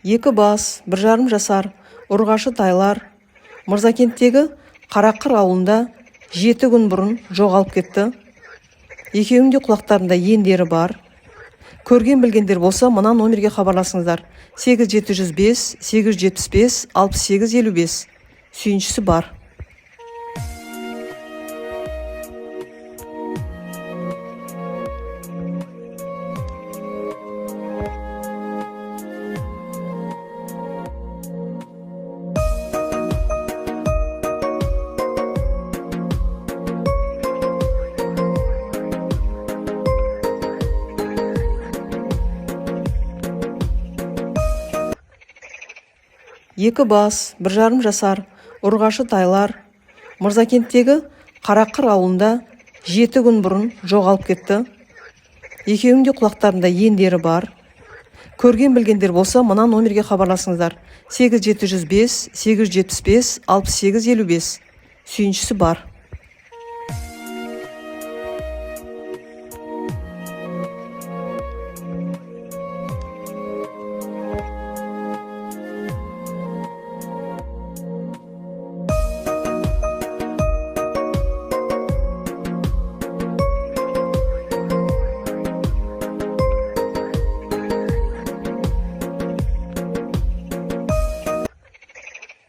2 бас, 1,5 жасар, ұрғашы тайлар Мырзакенттегі Қарақыр ауылында 7 күн бұрын жоғалып кетті. Екеуінің де құлақтарында ендері бар. Көрген білгендер болса, мына номерге хабарласыңыздар. 8705 875 6855. Сүйіншісі бар. Екі бас, 1,5 жасар, ұрғашы тайлар Мырзакенттегі Қарақыр ауылында 7 күн бұрын жоғалып кетті. Екеуінің де құлақтарында ендері бар. Көрген білгендер болса, мына номерге хабарласыңыздар. 8705 875 6855. Сүйіншісі бар.